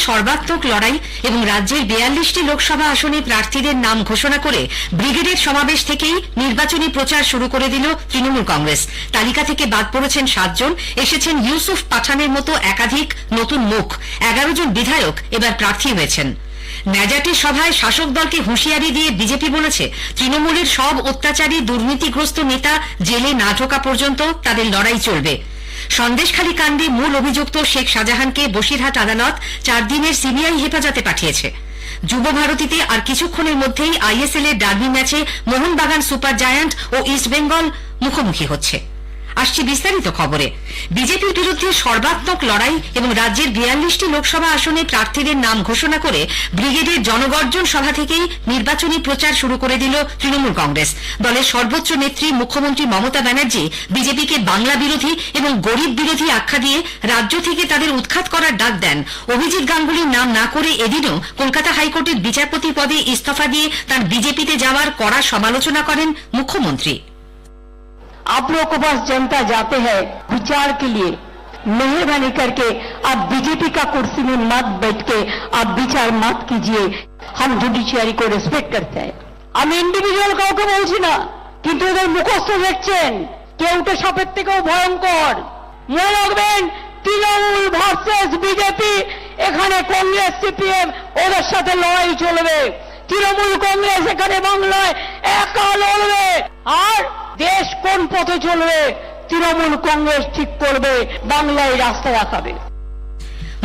সর্বাত্মক লড়াই এবং রাজ্যের 42টি লোকসভা আসনে প্রার্থীদের নাম ঘোষণা করে ব্রিগেডের সমাবেশ থেকেই নির্বাচনী প্রচার শুরু করে দিল তৃণমূল কংগ্রেস। তালিকা থেকে বাদ পড়েছেন 7 জন, এসেছেন ইউসুফ পাঠানের মতো একাধিক নতুন মুখ। 11 জন বিধায়ক এবার প্রার্থী হয়েছেন। ন্যাজাটের সভায় শাসক দলকে হুঁশিয়ারি দিয়ে বিজেপি বলেছে, তৃণমূলের সব অত্যাচারী দুর্নীতিগ্রস্ত নেতা জেলে না ঢোকা পর্যন্ত তাদের লড়াই চলবে। সন্দেশখালী কাণ্ডে মূল অভিযুক্ত শেখ শাহজাহানকে বসিরহাট আদালত 4 দিনের সিবিআই হেফাজতে পাঠিয়েছে। যুব ভারতীতে আর কিছুক্ষণের মধ্যেই আইএসএল এর ডার্বি ম্যাচে মোহনবাগান সুপার জায়ান্ট ও ইস্টবেঙ্গল মুখোমুখি হচ্ছে। আসছে বিস্তারিত খবরে। বিজেপির বিরুদ্ধে সর্বাত্মক লড়াই এবং রাজ্যের 42টি লোকসভা আসনে প্রার্থীদের নাম ঘোষণা করে ব্রিগেডের জনগর্জন সভা থেকেই নির্বাচনী প্রচার শুরু করে দিল তৃণমূল কংগ্রেস। দলের সর্বোচ্চ নেত্রী মুখ্যমন্ত্রী মমতা ব্যানার্জি বিজেপিকে বাংলা বিরোধী এবং গরিব বিরোধী আখ্যা দিয়ে রাজ্য থেকে তাদের উৎখাত করার ডাক দেন। অভিজিৎ গাঙ্গুলির নাম না করে এদিনও কলকাতা হাইকোর্টের বিচারপতি পদে ইস্তফা দিয়ে তার বিজেপিতে যাওয়ার কড়া সমালোচনা করেন মুখ্যমন্ত্রী। आप लोगों के पास जनता जाते हैं विचार के लिए, मेहरबानी करके आप बीजेपी का कुर्सी में मत बैठ के आप विचार मत कीजिए। हम जुडिशियरी को रेस्पेक्ट करते हैं। আমি ইন্ডিভিজুয়াল কাউকে বলছি না, কিন্তু এদের মুখস্থ দেখছেন কেউটা সাপের থেকেও ভয়ঙ্কর। মনে রাখবেন, তৃণমূল ভার্সেস বিজেপি, এখানে কংগ্রেস সিপিএম ওদের সাথে লড়াই চলবে। তৃণমূল কংগ্রেস এখানে বাংলায় একা লড়বে। আর দেশ কোন পথে চলবে তৃণমূল কংগ্রেস ঠিক করবে, বাংলায় রাস্তা দেখাবে।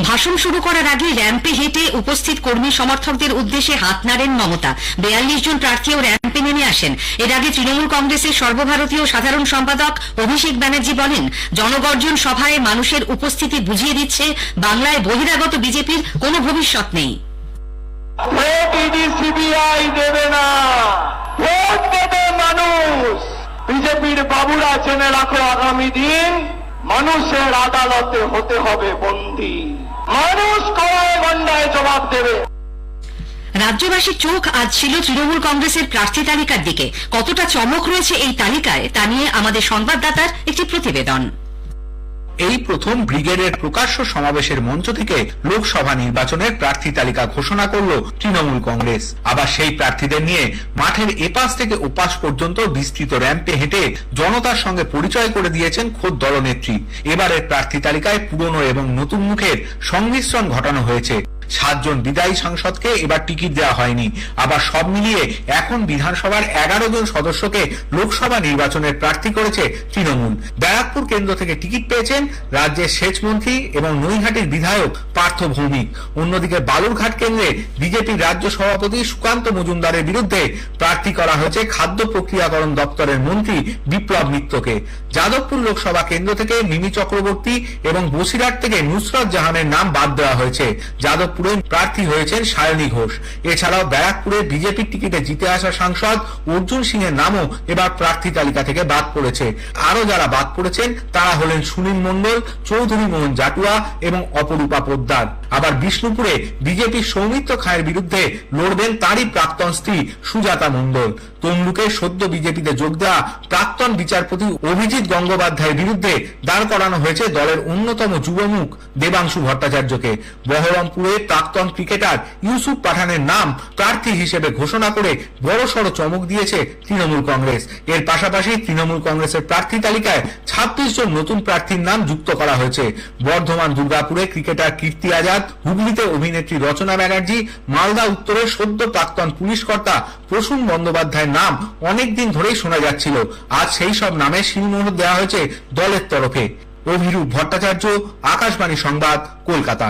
ভাষণ শুরু করার আগে র্যাম্পে হেঁটে উপস্থিত কর্মী সমর্থকদের উদ্দেশ্যে হাত নাড়েন মমতা। 42 জন প্রার্থীও র্যাম্পে নেমে আসেন। এর আগে তৃণমূল কংগ্রেসের সর্বভারতীয় সাধারণ সম্পাদক অভিষেক ব্যানার্জি বলেন, জনগর্জন সভায় মানুষের উপস্থিতি বুঝিয়ে দিচ্ছে বাংলায় বহিরাগত বিজেপির কোনো ভবিষ্যৎ নেই। সিবিআই দেবে না, ভোট দেবে মানুষ। বিজেপির বাবুরা জেনে রাখো, আগামী দিন মানুষের আদালতে হতে হবে বন্দী। মানুষ কড়ায় গন্ডায় জবাব দেবে। রাজ্যবাসীর চোখ আজ ছিল তৃণমূল কংগ্রেসের প্রার্থী তালিকার দিকে। কতটা চমক রয়েছে এই তালিকায় তা নিয়ে আমাদের সংবাদদাতার একটি প্রতিবেদন। এই প্রথম ব্রিগেডের প্রকাশ্য সমাবেশের মঞ্চ থেকে লোকসভা নির্বাচনের প্রার্থী তালিকা ঘোষণা করল তৃণমূল কংগ্রেস। আবার সেই প্রার্থীদের নিয়ে মাঠের এপাশ থেকে ওপাশ পর্যন্ত বিস্তৃত র্যাম্পে হেঁটে জনতার সঙ্গে পরিচয় করে দিয়েছেন খোদ দলনেত্রী। এবারের প্রার্থী তালিকায় পুরনো এবং নতুন মুখের সংমিশ্রণ ঘটানো হয়েছে। 7 জন বিদায়ী সাংসদকে এবার টিকিট দেওয়া হয়নি। আবার সব মিলিয়ে এখন বিধানসভার 11 জন সদস্যকে লোকসভা নির্বাচনের প্রার্থী করেছে তৃণমূল। ব্যারাকপুর কেন্দ্র থেকে টিকিট পেয়েছেন রাজ্যের সেচ মন্ত্রী এবং নৈহাটির বিধায়ক পার্থ ভৌমিক। অন্যদিকে বালুরঘাট কেন্দ্রে বিজেপির রাজ্য সভাপতি সুকান্ত মজুমদারের বিরুদ্ধে প্রার্থী করা হয়েছে খাদ্য প্রক্রিয়াকরণ দপ্তরের মন্ত্রী বিপ্লব মিত্রকে। যাদবপুর লোকসভা কেন্দ্র থেকে মিমি চক্রবর্তী এবং বসিরহাট থেকে নুসরত জাহানের নাম বাদ দেওয়া হয়েছে। যাদবপুরে প্রার্থী হয়েছেন সায়নী ঘোষ। এছাড়াও ব্যারাকপুরে বিজেপির টিকিটে জিতে আসা সাংসদ অর্জুন সিং এর নামও এবার প্রার্থী তালিকা থেকে বাদ পড়েছে। আরো যারা বাদ পড়েছেন তারা হলেন সুনীল মণ্ডল, চৌধুরী মোহন জাটুয়া এবং অপরূপা পোদ্দার। আবার বিষ্ণুপুরে বিজেপির সৌমিত্র খাঁয়ের বিরুদ্ধে লড়বেন তারই প্রাক্তন স্ত্রী সুজাতা মণ্ডল। তমলুকে সদ্য বিজেপিতে যোগ দেওয়া প্রাক্তন বিচারপতি অভিজিৎ গঙ্গোপাধ্যায়ের বিরুদ্ধে দাঁড় করানো হয়েছে দলের অন্যতম যুবমুখ দেবাংশু ভট্টাচার্যকে। বহরমপুরে প্রাক্তন ক্রিকেটার ইউসুফ পাঠানের নাম প্রার্থী হিসেবে ঘোষণা করে বড়সড় চমক দিয়েছে তৃণমূল কংগ্রেস। এর পাশাপাশি তৃণমূল কংগ্রেসের প্রার্থী তালিকায় 26 জন নতুন প্রার্থীর নাম যুক্ত করা হয়েছে। বর্ধমান দুর্গাপুরে ক্রিকেটার কীর্তি আজাদ, হুগলিতে অভিনেত্রী রচনা ব্যানার্জি, মালদা উত্তরে সদ্য প্রাক্তন পুলিশ কর্তা প্রসূন বন্দ্যোপাধ্যায়ের নাম অনেকদিন ধরেই শোনা যাচ্ছিল। আজ সেই সব নামে শিলমোহর দেওয়া হয়েছে দলের তরফে। অভিরূপ ভট্টাচার্য, আকাশবাণী সংবাদ, কলকাতা।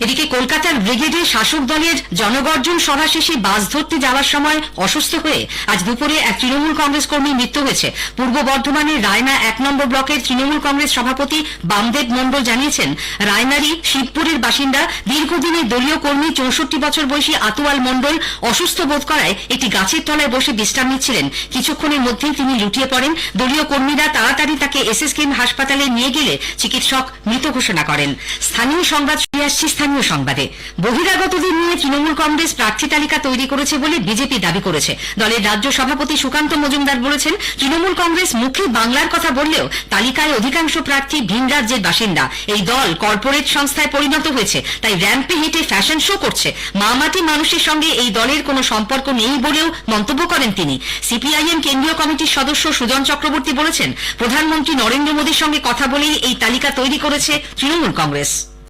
এদিকে কলকাতার ব্রিগেডে শাসক দলের জনগর্জন সভা শেষে বাস ধরতে যাওয়ার সময় অসুস্থ হয়ে আজ দুপুরে এক তৃণমূল কংগ্রেস কর্মীর মৃত্যু হয়েছে। পূর্ব বর্ধমানের রায়না 1 নম্বর ব্লকের তৃণমূল কংগ্রেস সভাপতি বামদেব মণ্ডল জানিয়েছেন, রায়নারই শিবপুরের বাসিন্দা দীর্ঘদিনের দলীয় কর্মী 64 বছর বয়সী আতুয়াল মণ্ডল অসুস্থ বোধ করায় একটি গাছের তলায় বসে বিশ্রাম নিচ্ছিলেন। কিছুক্ষণের মধ্যেই তিনি লুটিয়ে পড়েন। দলীয় কর্মীরা তাড়াতাড়ি তাকে এসএসকেএম হাসপাতালে নিয়ে গেলে চিকিৎসক মৃত ঘোষণা করেন। স্থানীয় সংবাদ শুনে আসছে স্থানীয় সংবাদে বহিরাগতদের নিয়ে তৃণমূল কংগ্রেস প্রার্থী তালিকা তৈরি করেছে বলে বিজেপি দাবি করেছে। দলের রাজ্য সভাপতি সুকান্ত মজুমদার বলেছেন, তৃণমূল কংগ্রেস মুখে বাংলার কথা বললেও তালিকায় অধিকাংশ প্রার্থী ভিন রাজ্যের বাসিন্দা। এই দল কর্পোরেট সংস্থায় পরিণত হয়েছে, তাই র্যাম্পে হেঁটে ফ্যাশন শো করছে। মামাটি মানুষের সঙ্গে এই দলের কোনো সম্পর্ক নেই বলেও মন্তব্য করেন তিনি। সিপিআইএম কেন্দ্রীয় কমিটির সদস্য সুজন চক্রবর্তী বলেছেন, প্রধানমন্ত্রী নরেন্দ্র মোদীর সঙ্গে কথা বলেই এই তালিকা তৈরি করেছে তৃণমূল কংগ্রেস।